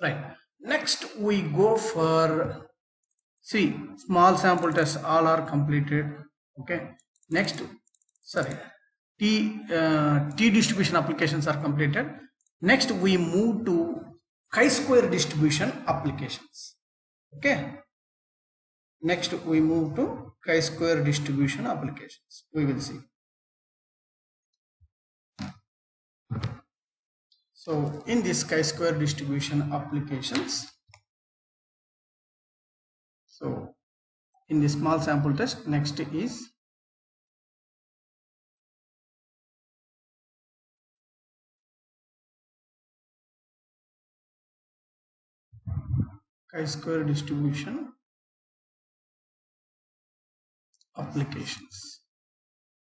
Right. Next we go for, see, small sample tests all are completed. Okay. Next, sorry, T distribution applications are completed. Next we move to chi-square distribution applications. Okay. Next we move to chi-square distribution applications. We will see. So in this chi-square distribution applications, so in the small sample test, next is chi-square distribution applications.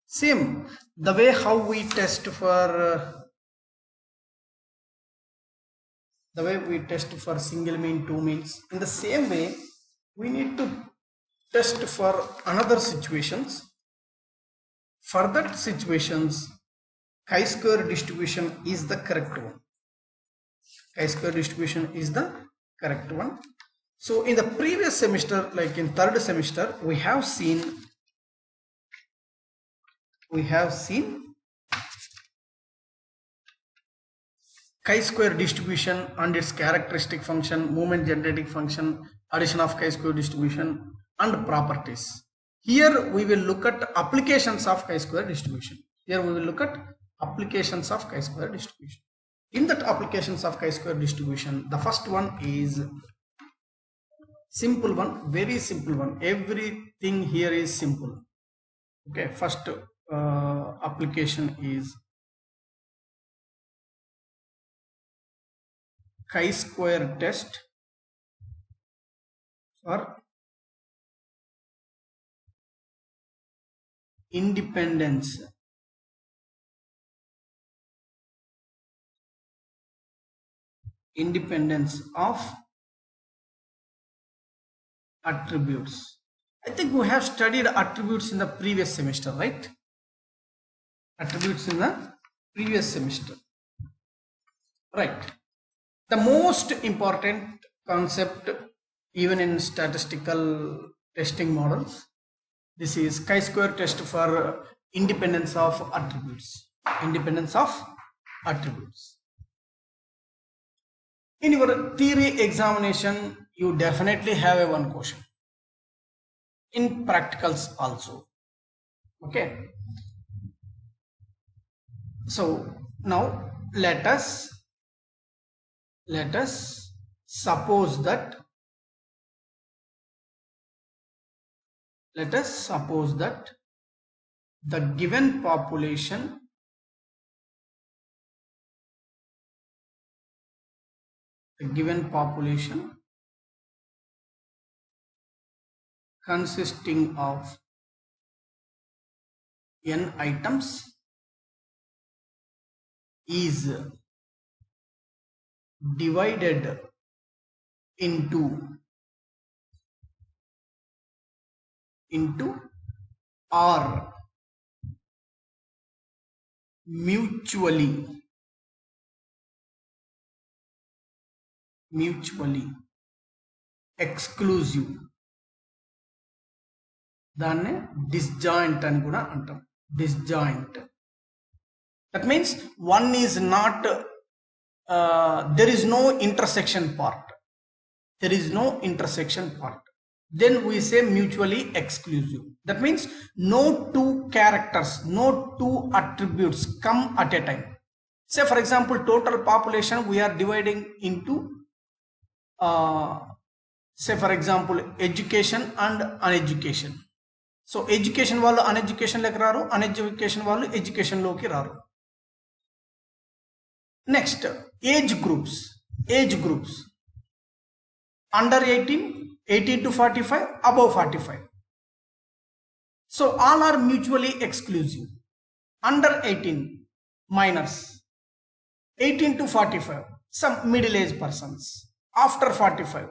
Same, the way how we test for single mean, two means, in the same way we need to test for another situations. For that situations, chi-square distribution is the correct one. Chi-square distribution is the correct one. So in the previous semester, like in third semester, we have seen chi-square distribution and its characteristic function, moment generating function, addition of chi-square distribution, and properties. Here we will look at applications of chi-square distribution. In that applications of chi-square distribution, the first one is simple one, very simple one. Everything here is simple. Okay, first application is chi-square test for independence of attributes. I think we have studied attributes in the previous semester, right? Attributes in the previous semester, right? The most important concept even in statistical testing models, this is chi-square test for independence of attributes. In your theory examination, you definitely have a one question. In practicals also. Okay. So now let us suppose that the given population consisting of n items is divided into or mutually exclusive, దాన్ని disjoint అని కూడా అంటాం. Disjoint, that means one is not there is no intersection part, then we say mutually exclusive. That means no two characters, no two attributes come at a time. Say for example, total population we are dividing into say for example education and uneducation. So education వాళ్ళు uneducation లోకి రారు, uneducation వాళ్ళు education లోకి రారు. Next, age groups under 18 to 45, above 45. So all are mutually exclusive. Under 18 minors, 18 to 45 some middle age persons, after 45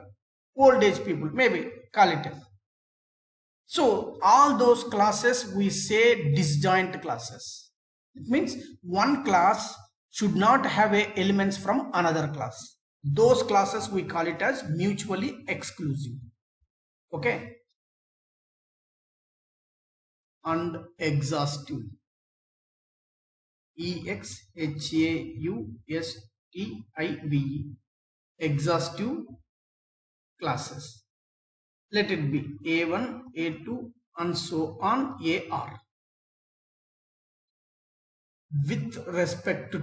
old age people, maybe call it. So all those classes we say disjoint classes. It means one class should not have elements from another class. those classes we call it as mutually exclusive. Okay, and exhaustive. EXHAUSTIVE. Exhaustive classes. Let it be A1, A2, and so on AR with respect to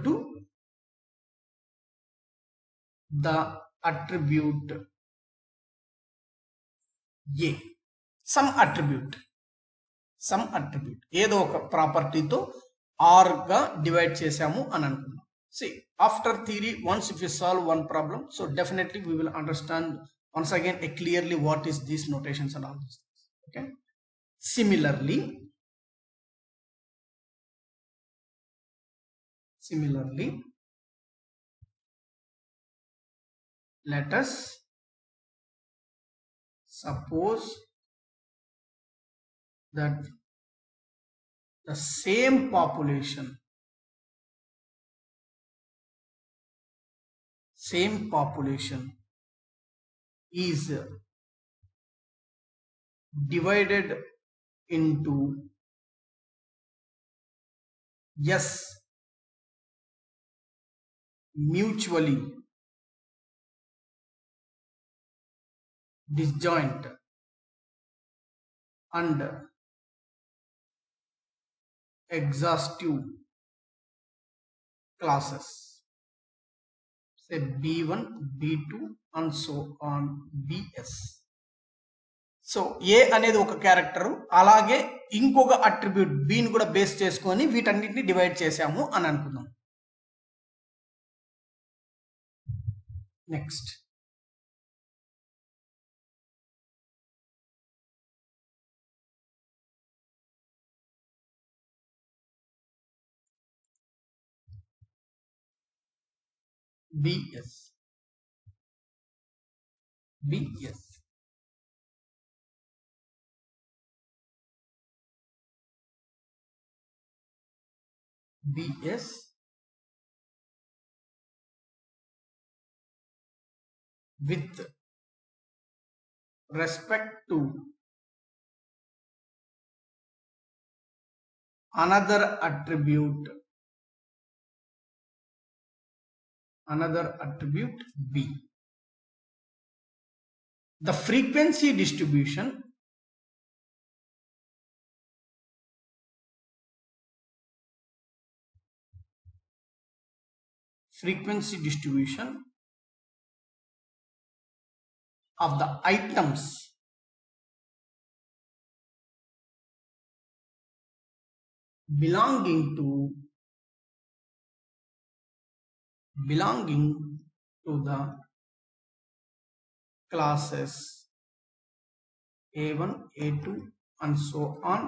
the attribute A. Some attribute ఏదో ఒక ప్రాపర్టీతో are గా divide చేసాము అని అనుకున్నాం. See, after theory, once if you solve one problem, so definitely we will understand once again clearly what is these notations and all these things. Okay. Similarly, let us suppose that the same population is divided into S mutually disjoint and exhaustive classes, say B1, B2 and so on BS. So A అనేది ఒక character, అలాగే ఇంకొక attribute బిని కూడా base చేసుకొని వీటన్నిటిని divide చేసాము అని అనుకుందాం. Next BS with respect to another attribute B. The frequency distribution of the items belonging to the classes A1, A2 and so on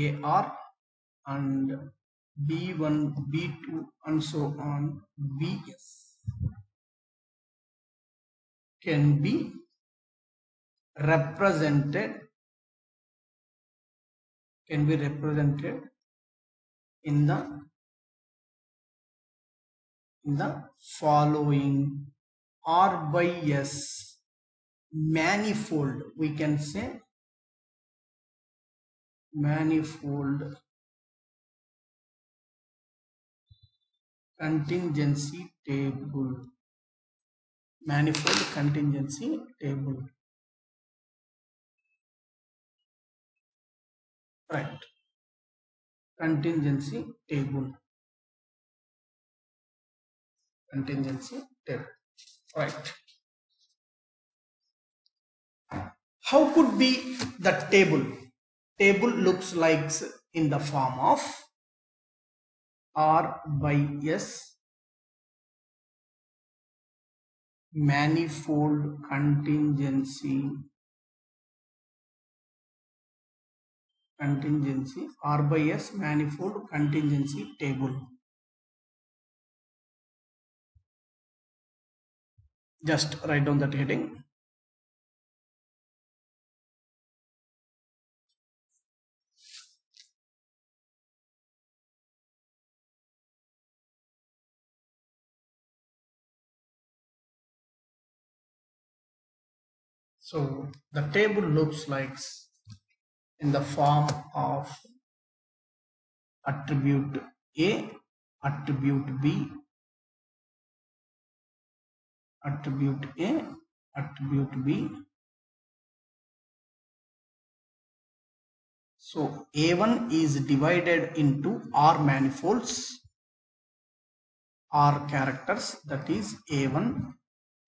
AR and B1, B2 and so on BS can be represented in the following R by S manifold. We can say manifold contingency table. Right. Contingency table. Right. How could be the table? Table looks like in the form of R by S manifold contingency R by S manifold contingency table. Just write down that heading. So the table looks like in the form of attribute A, attribute B, attribute A, attribute B. So A1 is divided into R manifolds, R characters, that is A1,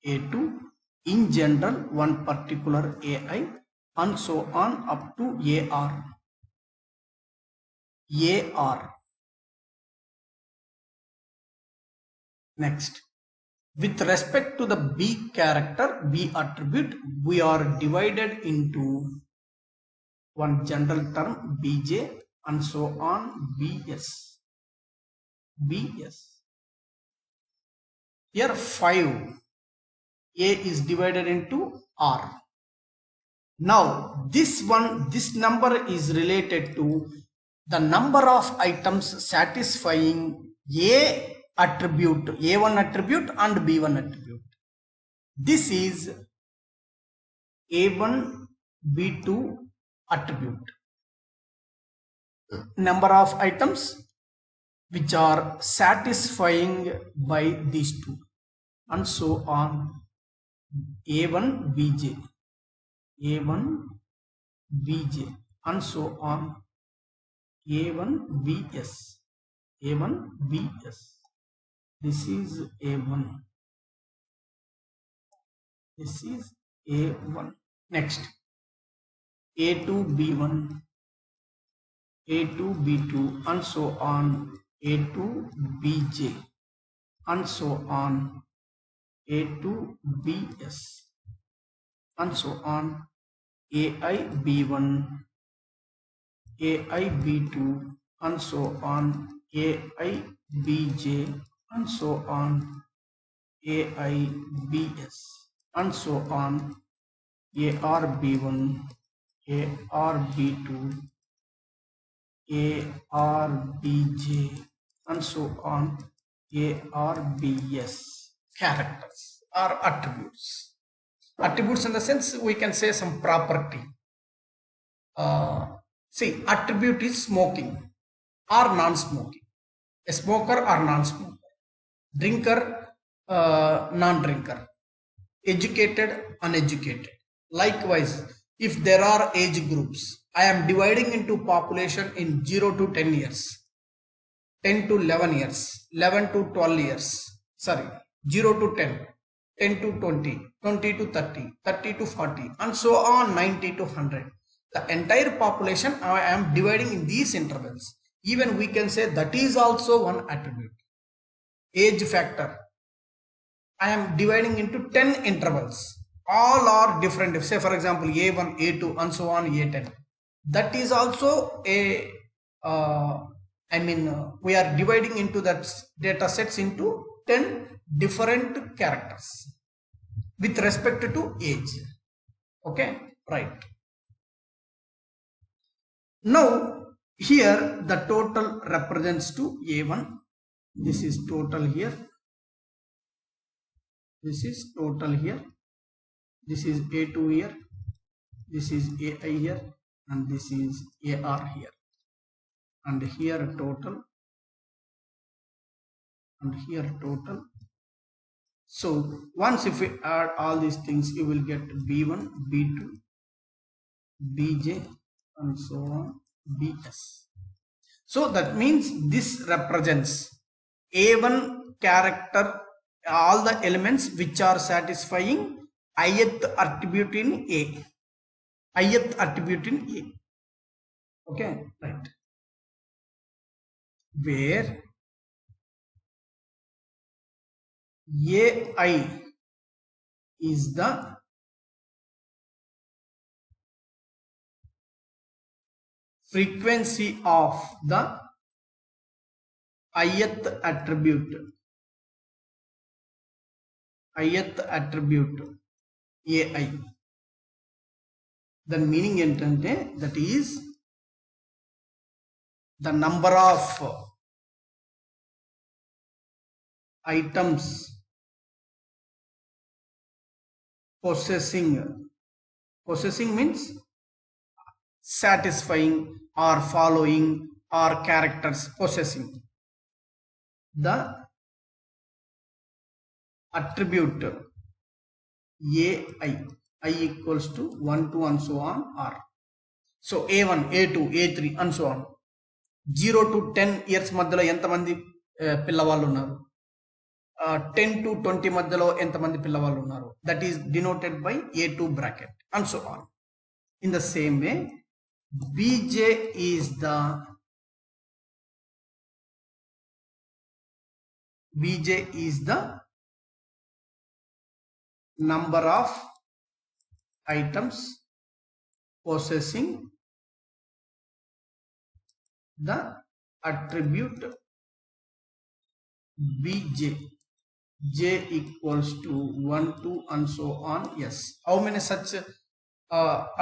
A2, in general one particular AI, and so on up to AR. AR. Next, with respect to the B character, B attribute, we are divided into one general term Bj and so on Bs. Bs. Here 5. A is divided into R. Now this number is related to the number of items satisfying A attribute, A1 attribute and B1 attribute. This is A1, B2 attribute. Number of items which are satisfying by these two, and so on. A1 Bj, A1 Bj, and so on. A1 Bs, A1 Bs. This is A1. This is A1. Next, A2 B1, A2 B2, and so on. A2 Bj, and so on. A2 Bs, and so on. AI B1, AI B2, and so on. AI Bj, and so on. AI Bs, and so on. AR B1, AR B2, AR Bj, and so on. AR Bs. Characters or attributes. Attributes in the sense we can say some property. See, attribute is smoking or non-smoking, a smoker or non-smoker, drinker, non-drinker, educated, uneducated. Likewise, if there are age groups, I am dividing into population in 0 to 10 years, 10 to 11 years, 11 to 12 years, sorry, 0 to 10, 10 to 20, 20 to 30, 30 to 40, and so on, 90 to 100. The entire population I am dividing in these intervals. Even we can say that is also one attribute. Age factor, I am dividing into 10 intervals. All are different. Say for example A1, A2, and so on, A10. That is also a we are dividing into that data sets into 10 different characters with respect to age. Okay, right. Now here the total represents to A1. This is total here. This is total here. This is A2 here. This is AI here, and this is AR here. And here total, and here total. So once if we add all these things, you will get B1, B2, Bj, and so on, Bs. So that means this represents A1 character, all the elements which are satisfying ith attribute in A. Ith attribute in A. Okay, right. Where AI is the frequency of the ith attribute. Ith attribute AI. The meaning entante, that is the number of items possessing Possessing means satisfying or following or characters. Possessing. The attribute AI, I equals to 1, 2 and so on R. So A1, A2, A3 and so on. 0 to 10 years మధ్యలో ఎంతమంది పిల్లవాళ్ళు ఉన్నారు, 10 to 20 మధ్యలో ఎంతమంది పిల్లవాళ్ళు ఉన్నారు, that is denoted by A2 bracket and so on. In the same way, BJ is the number of items possessing the attribute BJ. J equals to 1, 2 and so on. Yes. How many such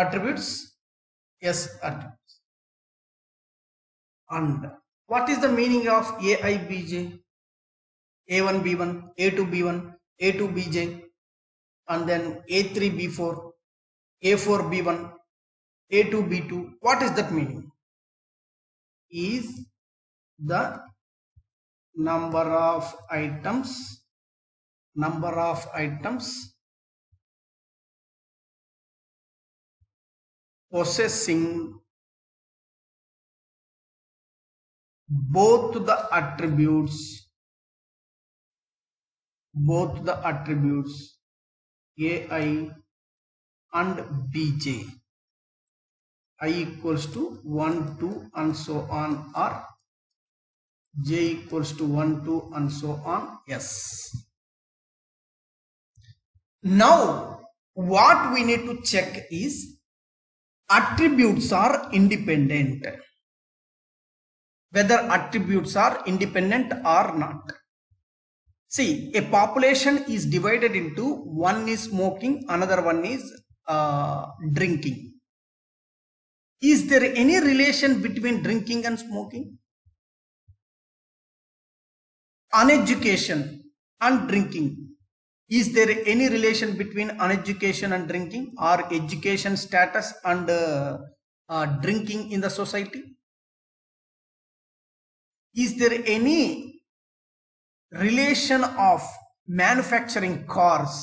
attributes? Yes, attributes. And what is the meaning of AI BJ? A1 B1, A2 B1, A2 BJ, and then A3 B4, A4 B1, A2 B2. What is that meaning? Is the number of items possessing both the attributes AI and BJ. I equals to 1, 2 and so on, or J equals to 1, 2 and so on. Yes. Now what we need to check is attributes are independent, whether attributes are independent or not. See, a population is divided into one is smoking, another one is drinking. Is there any relation between drinking and smoking? Uneducation and drinking. Is there any relation between uneducation and drinking, or education status and drinking in the society? Is there any relation of manufacturing cars,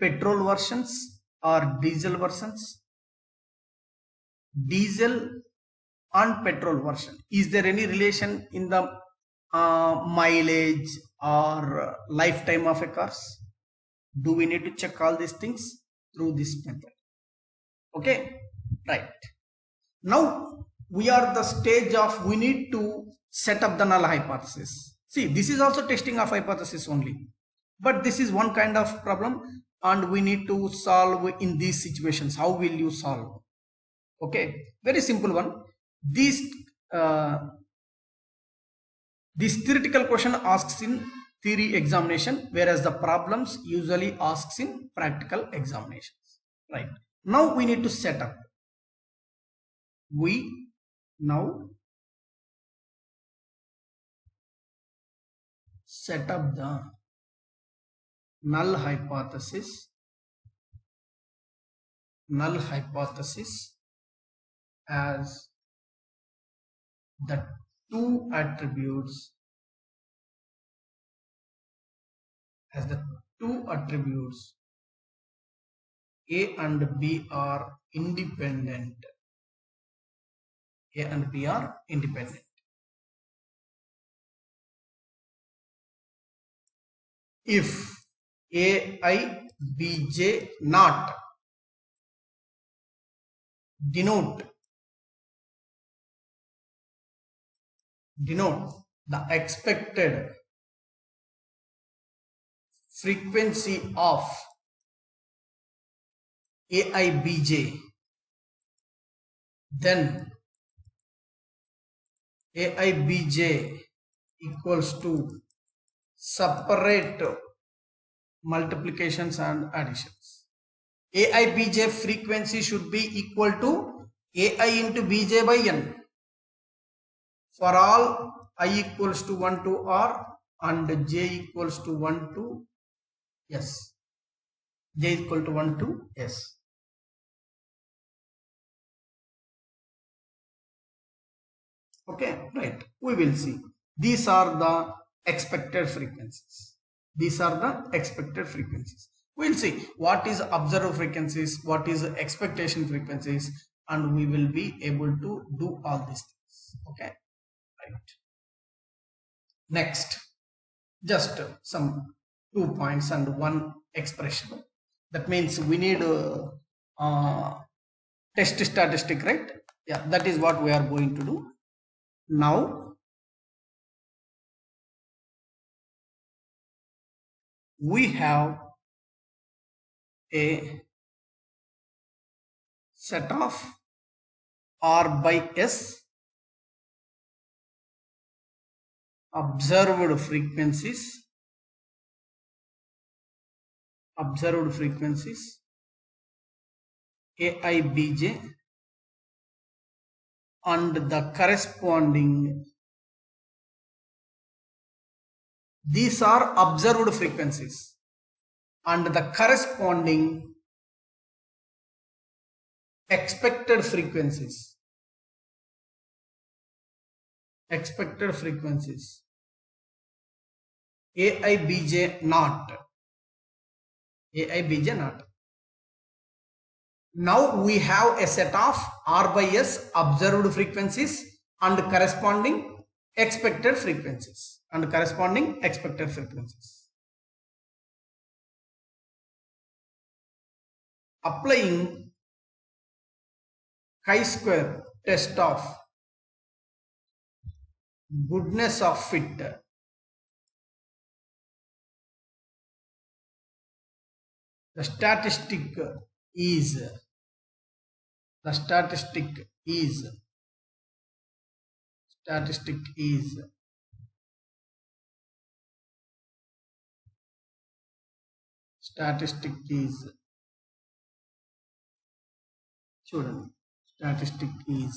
petrol versions or diesel versions? Diesel and petrol version. Is there any relation in the mileage or lifetime of a cars? Do we need to check all these things through this method? Okay, right. Now we are at the stage of we need to set up the null hypothesis. See, this is also testing of hypothesis only, but this is one kind of problem and we need to solve in these situations. How will you solve? Okay, very simple one. This theoretical question asks in theory examination, whereas the problems usually asks in practical examinations. Right. Now we need to set up. We now set up the null hypothesis as the two attributes A and B are independent. If AI BJ not denote the expected frequency of AI BJ, then AI BJ equals to separate multiplications and additions. AI BJ frequency should be equal to AI into BJ by n. For all I equals to 1 to R and J equals to 1 to S. j is equal to 1 to s. Okay, right. We will see. These are the expected frequencies. These are the expected frequencies. We'll see what is observed frequencies, what is expectation frequencies, and we will be able to do all these things. Okay, right. Next, just some 2 points and one expression. That means we need test statistic, right? Yeah, that is what we are going to do. Now we have a set of R by S observed frequencies AIBJ and the corresponding, these are observed frequencies and the corresponding expected frequencies AIBJ naught. Now we have a set of R by S observed frequencies and corresponding expected frequencies Applying chi-square test of goodness of fit, the statistic is చూడండి, statistic is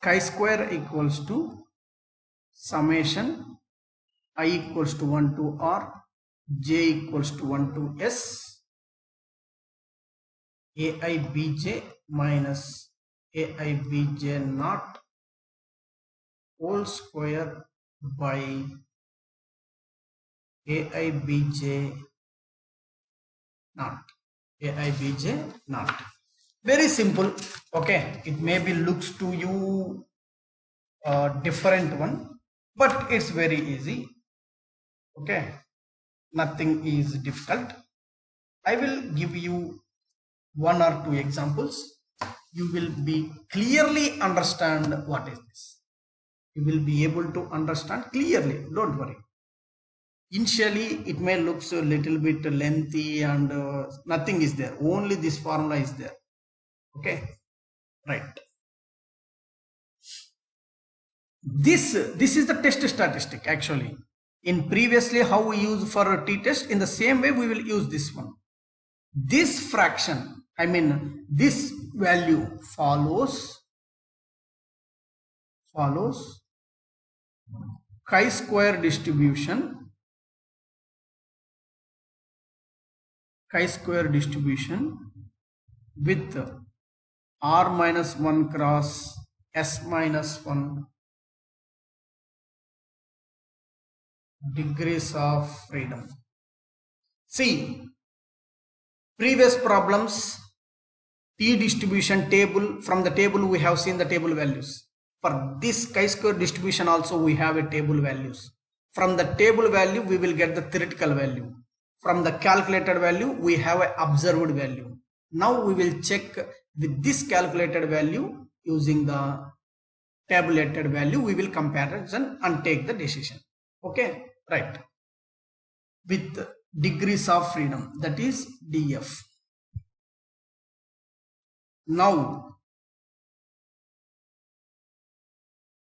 chi-square equals to summation I equals to 1 to R, j equals to 1 to S, AIBJ minus AIBJ naught whole square by AIBJ naught. Very simple. Okay, it maybe looks to you different one, but it's very easy. Okay, nothing is difficult. I will give you 1 or 2 examples. You will be clearly understand what is this. You will be able to understand clearly. Don't worry. Initially it may look a little bit lengthy and nothing is there, only this formula is there. Okay, right. This is the test statistic. Actually, in previously how we use for a t-test, in the same way we will use this one. This fraction, I mean this value follows chi-square distribution with R minus 1 cross S minus 1 degrees of freedom. See, previous problems, t distribution table, from the table we have seen the table values. For this chi-square distribution also we have a table values. From the table value we will get the theoretical value. From the calculated value we have an observed value. Now we will check with this calculated value using the tabulated value. We will comparison and take the decision. Okay, right. With degrees of freedom, that is df. Now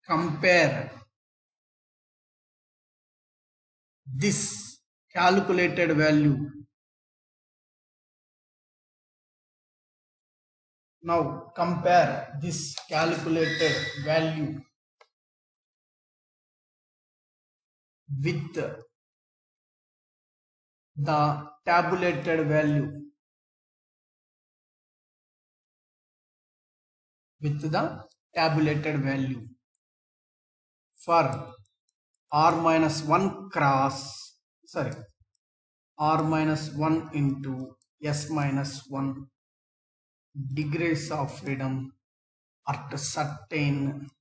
compare this calculated value. Now compare this calculated value with the tabulated value with the tabulated value for r minus 1 cross, sorry, r minus 1 into s minus 1 degrees of freedom at certain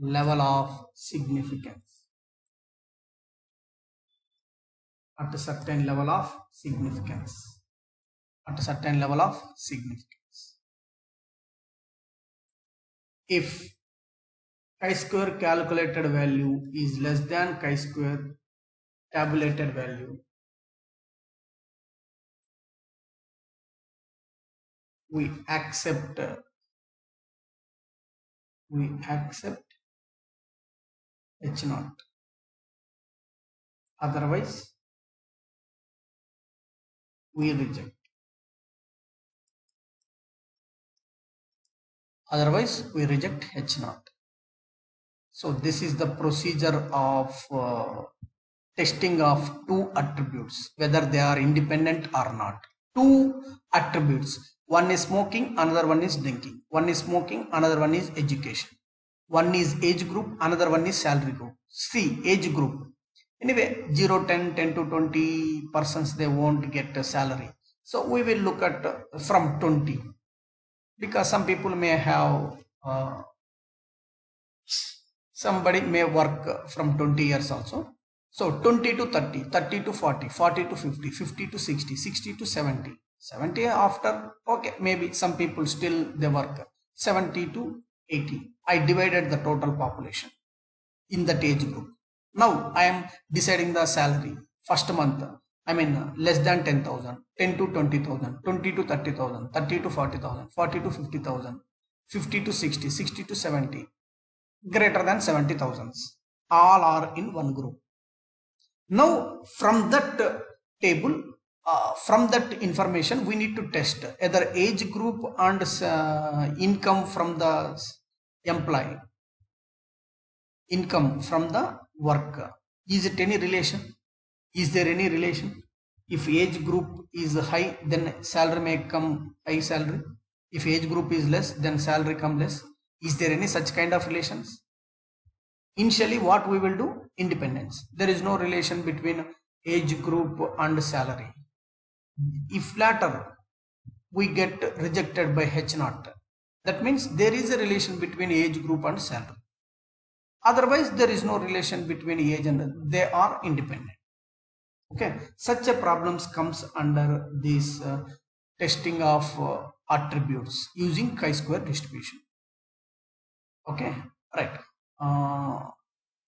level of significance, at a certain level of significance, at a certain level of significance. If chi-square calculated value is less than chi-square tabulated value, we accept H naught. Otherwise, we reject. Otherwise, we reject H naught. So this is the procedure of testing of two attributes, whether they are independent or not. Two attributes. One is smoking, another one is drinking. One is smoking, another one is education. One is age group, another one is salary group. See, age group. Anyway, 0, 10, 10 to 20 persons, they won't get a salary. So we will look at from 20. Because some people may have, somebody may work from 20 years also. So 20 to 30, 30 to 40, 40 to 50, 50 to 60, 60 to 70, 70 after, okay, maybe some people still they work 70 to 80. I divided the total population in that age group. Now I am deciding the salary. First month, I mean less than 10,000, 10 to 20,000, 20 to 30,000, 30 to 40,000, 40 to 50,000, 50 to 60, 60 to 70, greater than 70,000. All are in one group. Now from that table, from that information, we need to test either age group and income from the employee, income from the work. Is it any relation? Is there any relation? If age group is high, then salary may come high salary. If age group is less, then salary come less. Is there any such kind of relations? Initially, what we will do? Independence. There is no relation between age group and salary. If latter, we get rejected by H naught. That means there is a relation between age group and salary. Otherwise, there is no relation between age and they are independent. Okay, such a problems comes under this testing of attributes using chi-square distribution. Okay, right.